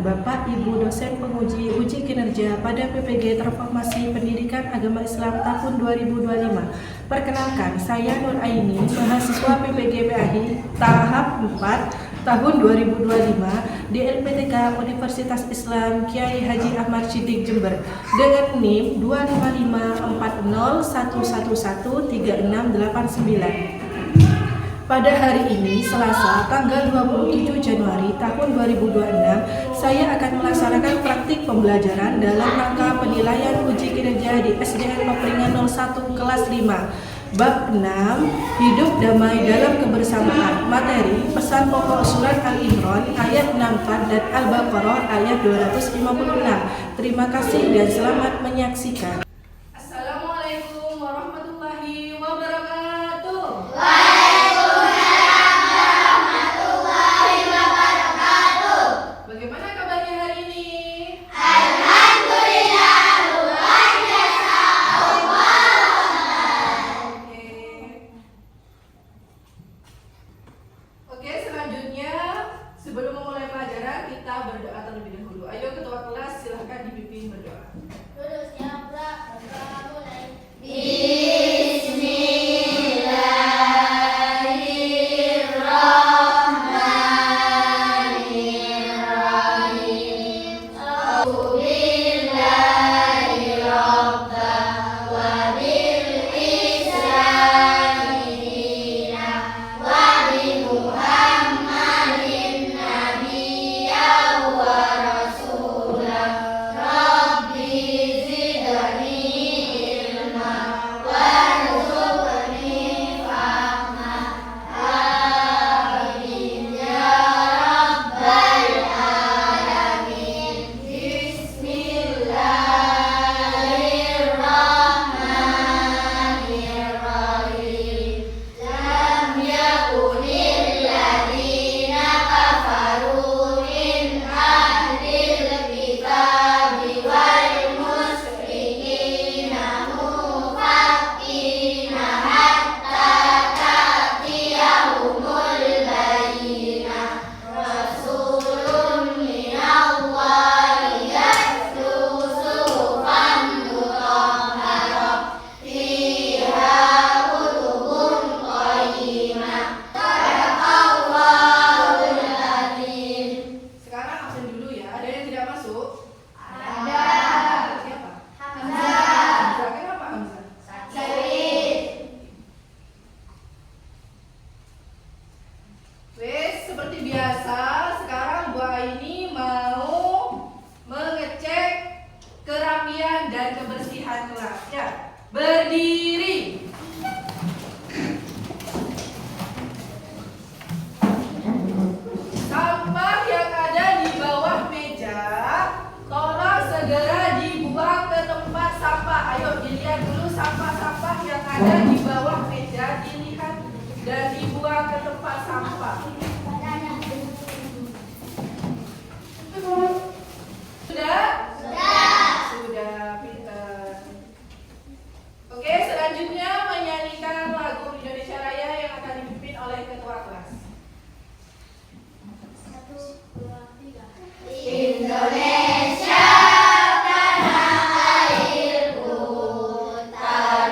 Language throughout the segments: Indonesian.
Bapak Ibu dosen penguji uji kinerja pada PPG Transformasi Pendidikan Agama Islam tahun 2025. Perkenalkan, saya Nur Aini, mahasiswa PPG PAI tahap 4 tahun 2025 di LPTK Universitas Islam Kiai Haji Ahmad Siddiq Jember dengan NIM 25541113689. Pada hari ini, Selasa, tanggal 27 Januari tahun 2026, saya akan melaksanakan praktik pembelajaran dalam rangka penilaian uji kinerja di SDN Papringan 01 kelas 5, bab 6, hidup damai dalam kebersamaan. Materi, pesan pokok surat Al-Imran ayat 64 dan Al-Baqarah ayat 256. Terima kasih dan selamat menyaksikan. Assalamualaikum warahmatullahi wabarakatuh. Bagaimana kabarnya hari ini? Alhamdulillah, luar biasa. Oke, selanjutnya sebelum memulai pelajaran kita berdoa terlebih dahulu. Ayo ketua kelas silahkan dipimpin berdoa. Lulusnya berdoa mulai. Berdiri. Sampah yang ada di bawah meja tolong segera dibuang ke tempat sampah. Ayo dilihat dulu sampah-sampah yang ada di bawah meja, dilihat dan dibuang ke tempat sampah. Sudah? Sudah, pintar. Oke, selanjutnya menyanyikan lagu Indonesia Raya yang akan dipimpin oleh ketua kelas. 1, 2, 3. Indonesia tanah airku, tanah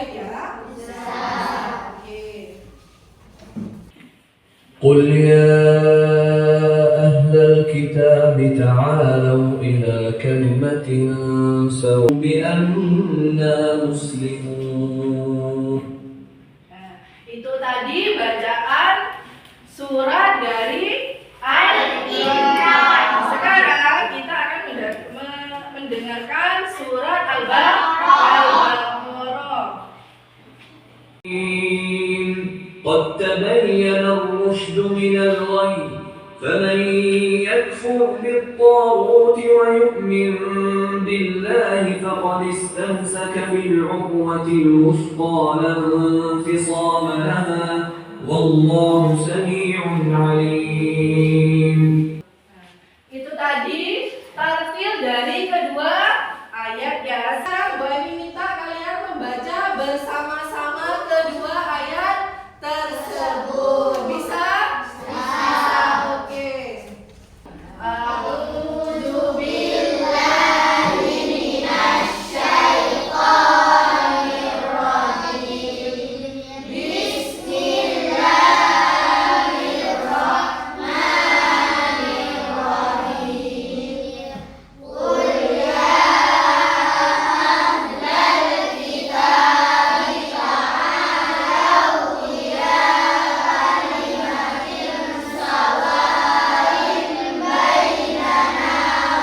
baik ya? Oke. قل يا أهل الكتاب تعالوا إلى كلمة سواء بأننا مسلمون. Nah, itu tadi bacaan surat dari Al-Imran. Sekarang kita akan mendengarkan surat Al-Baqarah. قد تبين الرشد من الغي فمن يكفر بالطاغوت ويؤمن بالله فقد استمسك بالعروة الوثقى لا انفصام لها والله سميع عليم. Itu tadi tartil dari kedua ayat ya. Sekarang Bu Emi minta kalian membaca bersama-sama kedua ayat tersebut. Bisa? Bisa. Oke. A'udzu billahi minasyaitonir rajim. Bismillahirrahmanirrahim. Qul ya ahlal kitab ta'alau ila kalimatin sawa'in bainana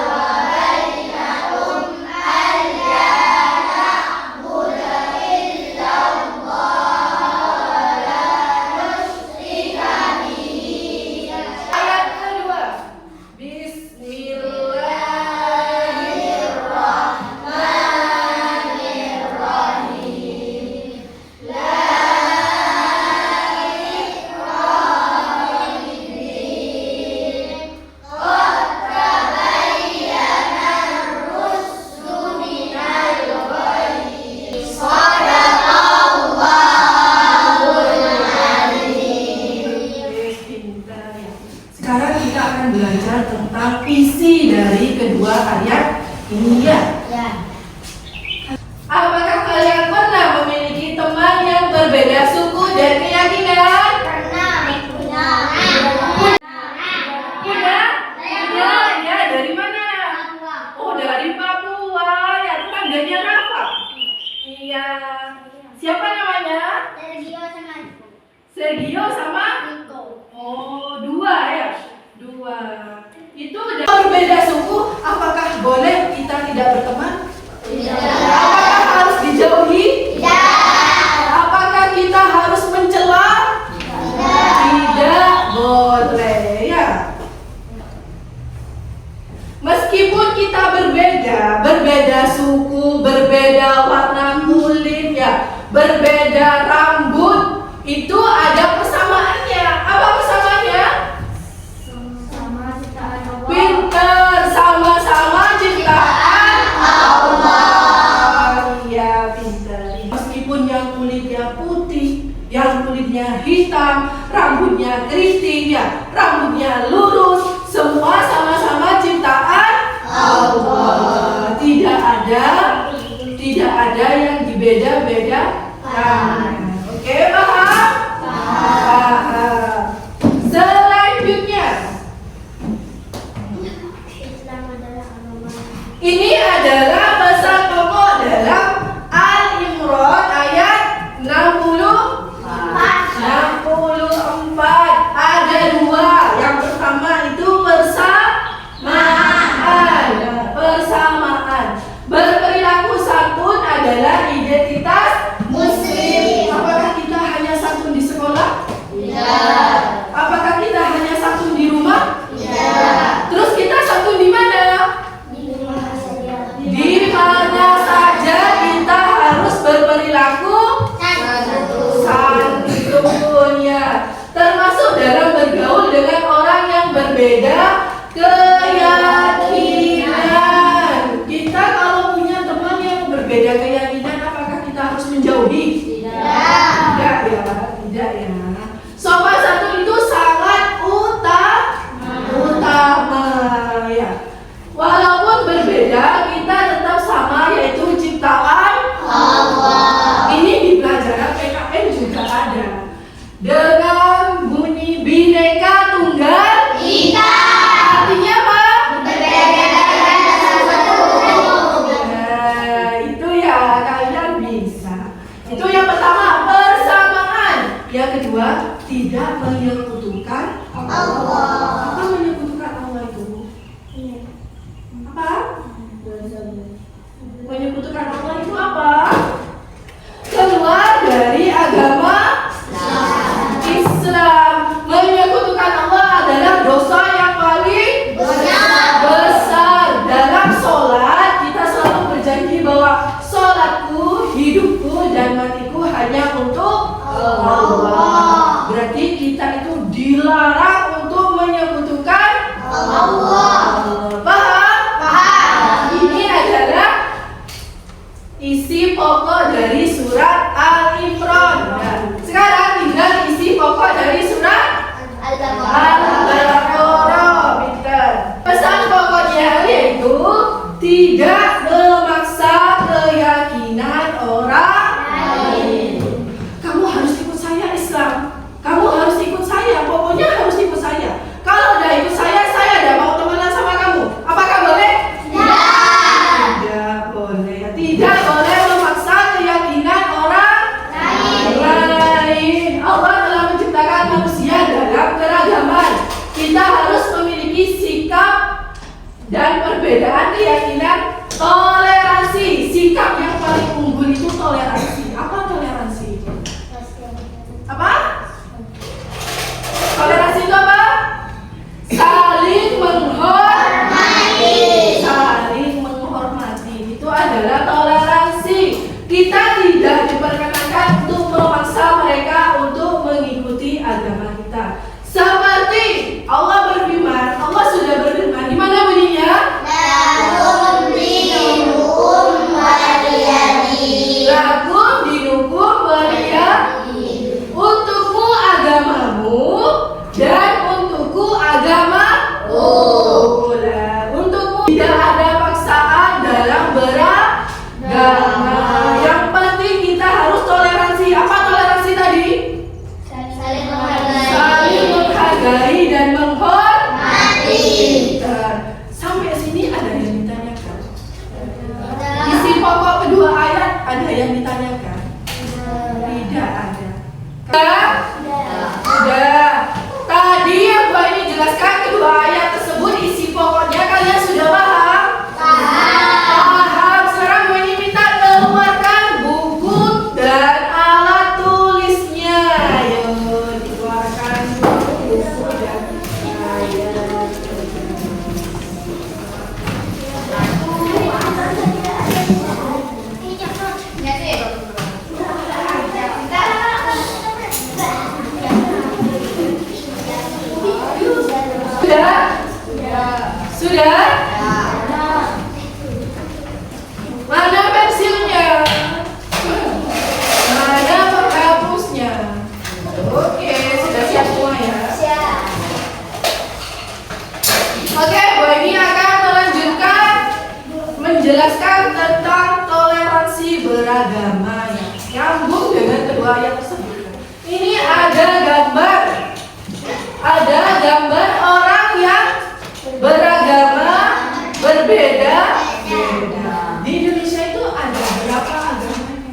wa bainakum alla na'budu illa Allah wa la nusyrika bihi. Ayat kedua. Bismillahirrahmanirrahim. La ikraha fid-din. Qad tabayyana ar-rusydu minal ghayy. Shadaqallahul adzim. Sekarang kita akan belajar tentang isi dari kedua ayat ini ya. Apakah kalian pernah memiliki teman yang berbeda suku dan keyakinan? Punya? Ya, dari mana? Oh, dari Papua. Ya, tetangganya Rafa. Iya. Siapa namanya? Sergio sama? Oh, dua ya? Dua. Itu berbeda suku, apakah boleh kita tidak berteman? Apakah harus dijauhi? Apakah kita harus mencela? Tidak boleh ya. Meskipun kita berbeda suku, berbeda warna kulit ya, berbeda rambut, itu ada persamaannya. Apa persamaannya? Pintar, sama-sama ciptaan Allah. Iya, pintar. Meskipun yang kulitnya putih, yang kulitnya hitam, rambutnya keriting ya, rambutnya lurus, semua sama-sama ciptaan Allah. Tidak ada yang dibeda-bedakan. Oke, paham? Paham. Selanjutnya, ini adalah pesan pokok dalam Al-Imran ayat 64. Ada dua. Yang pertama itu persamaan. Berperilaku santun adalah identitas Muslim. Apakah kita hanya santun di sekolah? Tidak. Apakah kita hanya santun di rumah? Tidak. Terus kita santun di mana? Di mana saja kita harus berperilaku santun ya. Termasuk dalam bergaul dengan orang yang berbeda keyakinan. Kita kalau punya teman yang berbeda keyakinan, apakah kita harus menjauhi? Tidak ya. Sopan santun itu sangat utama ya. Walaupun berbeda, kita tetap sama, yaitu ciptaan Allah. Ini dan perbedaan keyakinan, toleransi. Sikap yang paling unggul itu toleransi. Apa toleransi? Apa? Toleransi itu apa? Saling menghormati. Saling menghormati itu adalah toleransi. Kita tidak diperkenankan untuk memaksa mereka untuk mengikuti agama kita. Seperti Allah berfirman, Allah sudah berfirman, di mana bunyinya? Lakum dinukum waliyadin. Lakum dinukum waliyadin. Untukmu agamamu dan untukku agamaku. Untukmu tidak ada paksaan dalam beragama. Yang penting kita harus toleransi. Apa toleransi tadi? Saling menghargai. Saling menghargai dan menghormati. Mati. Sampai sini ada yang ditanyakan? Isi pokok kedua ayat ada yang ditanyakan? Tidak ada. Sudah. Tadi yang Bu ini jelaskan kedua ayat tersebut isi pokoknya kalian sudah paham? Paham. Sekarang Bu ini minta keluarkan buku dan alat tulisnya. Ayo dikeluarkan buku dan ayat. Sudah? Sudah? Mana pensilnya? Mana penghapusnya? Oke, sudah siap semua ya? Oke, Bu ini akan melanjutkan menjelaskan tentang toleransi beragama ya. Nyambung dengan kedua ayat tersebut. Ini ada gambar orang yang beragama berbeda. Di Indonesia itu ada berapa agamanya?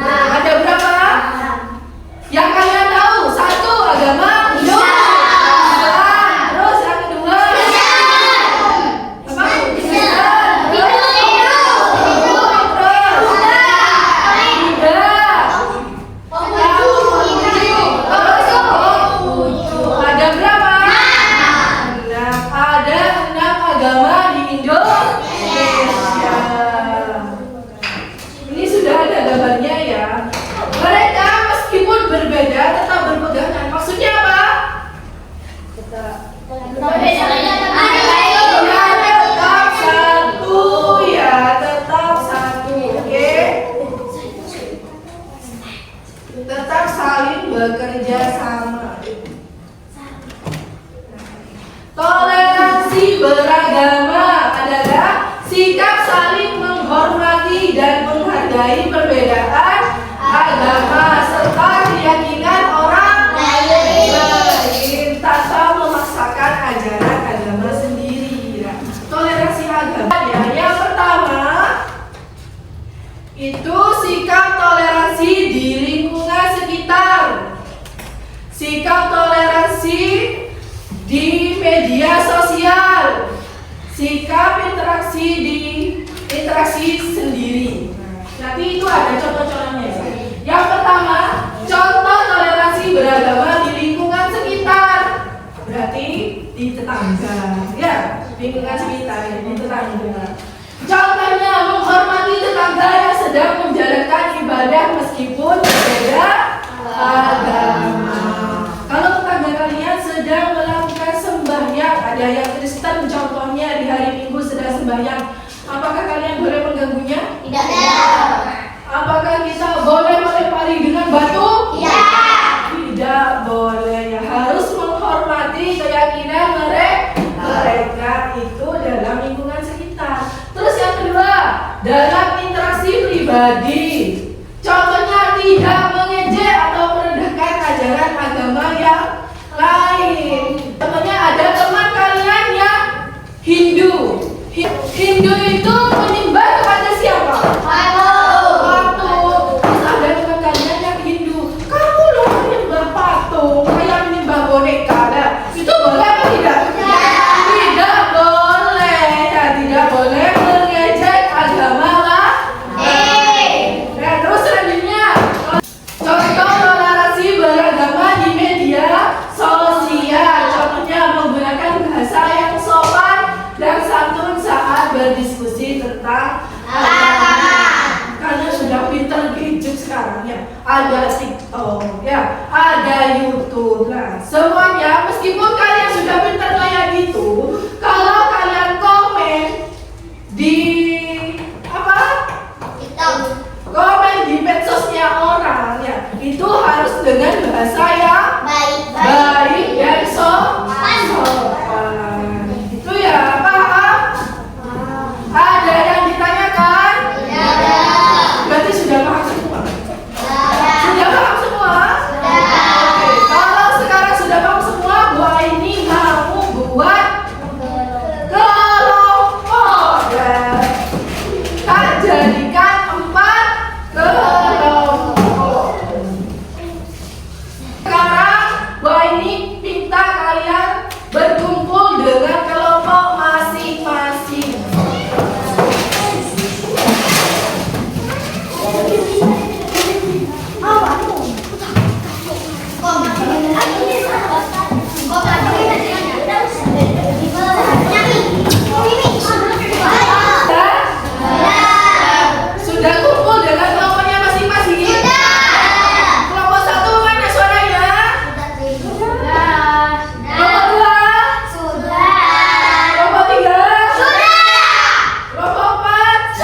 Ada berapa? Yang kalian tahu? Satu agama Hindu. Terus yang kedua? Apa? Ada berapa? Ada 6 agama di Indonesia. Ini sudah ada gambarnya ya. Mereka meskipun berbeda tetap berpegangan. Maksudnya apa? Tetap satu ya, tetap satu. Oke. Tetap saling bekerja sama. Toleransi beragama adalah sikap saling menghormati dan menghargai perbedaan agama serta keyakinan orang lain tanpa memaksakan ajaran agama sendiri. Ya. Toleransi agama ya. Yang pertama itu sikap toleransi di lingkungan sekitar. Sikap toleransi di media sosial, sikap interaksi sendiri. Nanti itu ada contoh-contohnya. Yang pertama, contoh toleransi beragama di lingkungan sekitar. Berarti di tetangga, ya, lingkungan sekitar, di tetangga. Contohnya menghormati tetangga yang sedang menjalankan ibadah meskipun berbeda agama. Kalau tetangga kalian sedang melakukan sembahyang, ada yang Kristen contohnya di hari Minggu sedang sembahyang, apakah kalian boleh mengganggunya? Tidak. Apakah kita boleh melempari dengan batu? Tidak boleh ya. Harus menghormati keyakinan mereka itu dalam lingkungan sekitar. Terus yang kedua, dalam interaksi pribadi. Contohnya tidak mengejek atau merendahkan ajaran agama yang lain. Contohnya ada teman kalian yang Hindu. Hindu itu menyembah kepada siapa? Patung. Terus ada teman kalian yang Hindu. Kamu loh menyembah patung, kayak menyembah boneka. Nah, itu boleh apa tidak? Tidak boleh. tentang lapangan. Kalian sudah pintar gadget sekarang ya. Ada TikTok, ya, ada YouTube. Nah, semuanya meskipun kalian sudah pintar kayak gitu, kalau kalian komen di apa? Komen di medsosnya orang ya, itu harus dengan bahasa yang baik dan sopan. Itu ya, paham? Ada yang ditanyakan? Berarti sudah paham semua? Sudah paham semua? Oke, kalau sekarang sudah paham semua, Bu Aini mau buat kelompok ya. Kita jadikan 4 kelompok. Sekarang Bu Aini minta kalian berkumpul dengan kelompok masing-masing. Sudah kumpul dengan kelompoknya masing-masing? Kelompok 1 mana suaranya? Kelompok 2? Kelompok 3? Kelompok 4?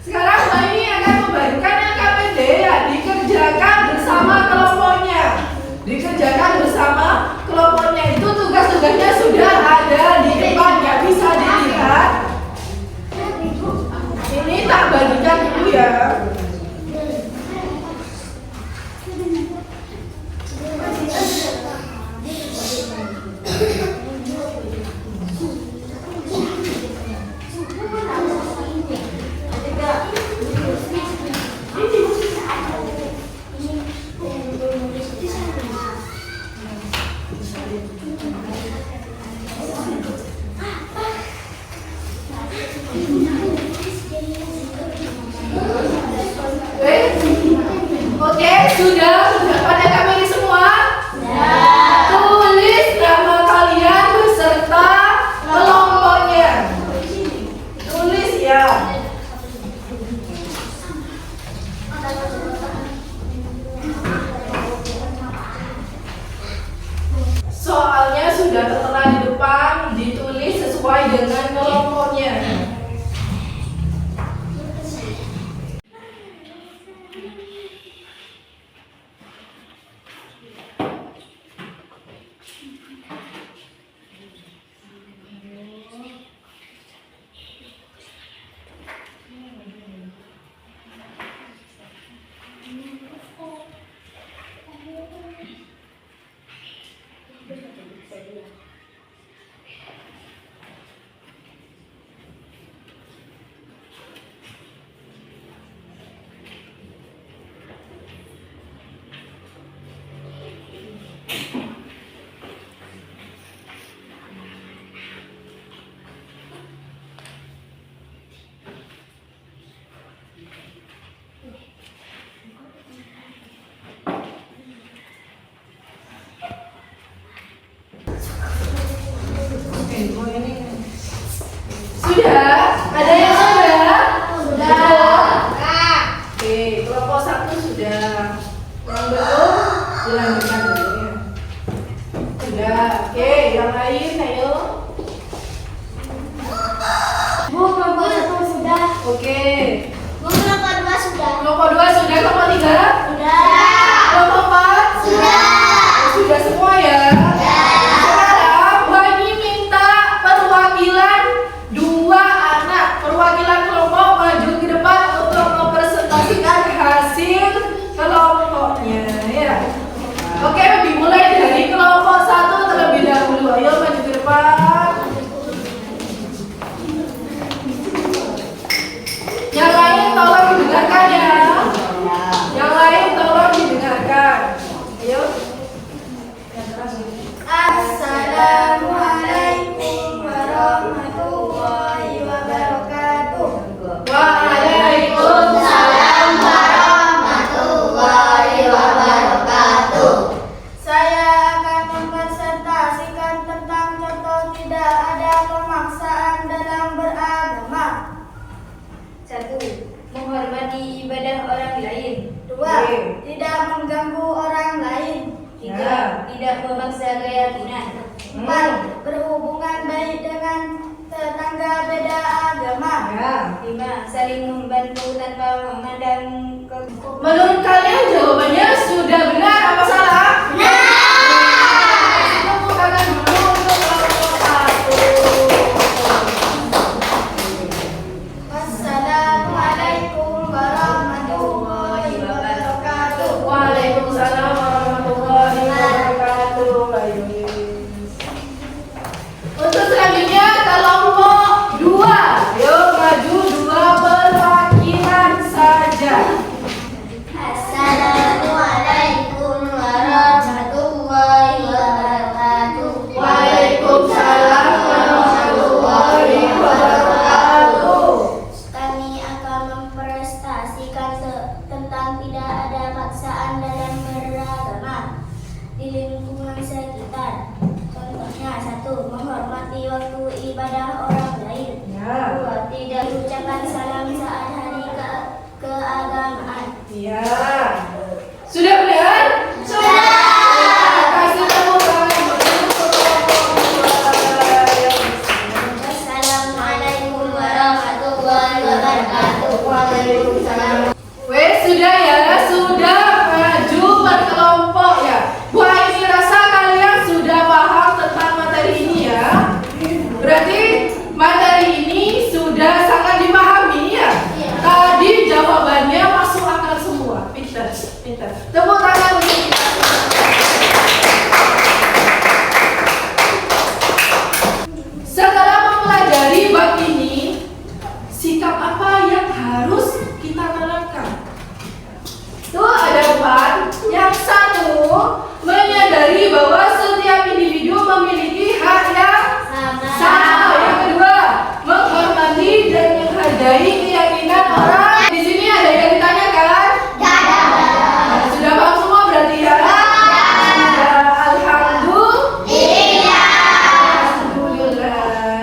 Sekarang Mbak ini akan membagikan LKPD ya, dikerjakan bersama kelompoknya. Dikerjakan bersama kelompoknya itu tugas-tugasnya sudah ada di depan ya, bisa dilihat. Ini tak bagikan dulu ya. Oke, sudah pada kami semua? Tulis nama kalian beserta kelompoknya. Tulis ya. Soalnya sudah tertera di depan, ditulis sesuai dengan kelompoknya. Sudah? Ada yang sudah? Oke, kelompok 1 sudah. Yang belum dilanjutkan dulu ya. Sudah. Oke, yang lain ayo. Kelompok 1 sudah. Oke. Kelompok 2 sudah. Kelompok 2 sudah, kelompok 3? Sudah. Kelompok 4? Sudah. Sudah semua ya? Sekarang Bu Aini minta perwakilan 2 anak, perwakilan kelompok maju ke depan untuk mempresentasikan hasil kelompoknya ya. Oke, dimulai dari kelompok 1 terlebih dahulu. Ayo maju ke depan. Yang lain tolong didengarkan ya. Yang lain tolong didengarkan. Ayo. 4. Berhubungan baik dengan tetangga beda agama. Ya. 5. Saling membantu tanpa memandang Menurut kalian jawabannya sudah benar apa salah? Tepuk tangan dulu untuk kelompok 1. Wassalamualaikum warahmatullahi wabarakatuh. Waalaikumsalam warahmatullahi wabarakatuh. Ayo. Untuk selanjutnya kelompok 2. Yuk maju 2 perwakilan saja. Assalamualaikum warahmatullahi wabarakatuh. Waalaikumsalam warahmatullahi wabarakatuh. Kami akan mempresentasikan tentang tidak ada paksaan dalam beragama di lingkungan sekitar. Contohnya 1. Menghormati waktu ibadah orang lain. Ya. 2. Tidak ucapkan salam saat hari keagamaan. Ya. Sudah benar? Sudah. Kasih tepuk tangan untuk kelompok 2. Wassalamualaikum warahmatullahi wabarakatuh. Waalaikumsalam. Wes sudah ya, sudah maju per kelompok ya. Bu Aini rasa kalian sudah paham tentang materi ini ya. Berarti materi ini sudah sangat dipahami ya. Iya. Tadi jawabannya masuk akal semua. Pintar, pintar. Tepuk tangan untuk kita. Setelah mempelajari bab ini, sikap apa yang harus kita tanamkan? Tuh ada 4. Yang 1, menyadari bahwa setiap individu memiliki hak yang sama. Yang kedua, menghormati dan menghargai keyakinan orang. Di sini ada yang ditanyakan? Nah, sudah paham semua berarti ya? Sudah. Alhamdulillah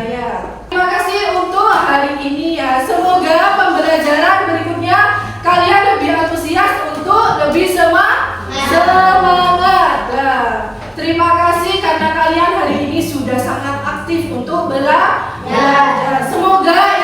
ya. Terima kasih untuk hari ini ya. Semoga pembelajaran berikutnya kalian lebih antusias untuk lebih semangat. Nah, terima kasih karena kalian hari ini sudah sangat aktif untuk belajar. Semoga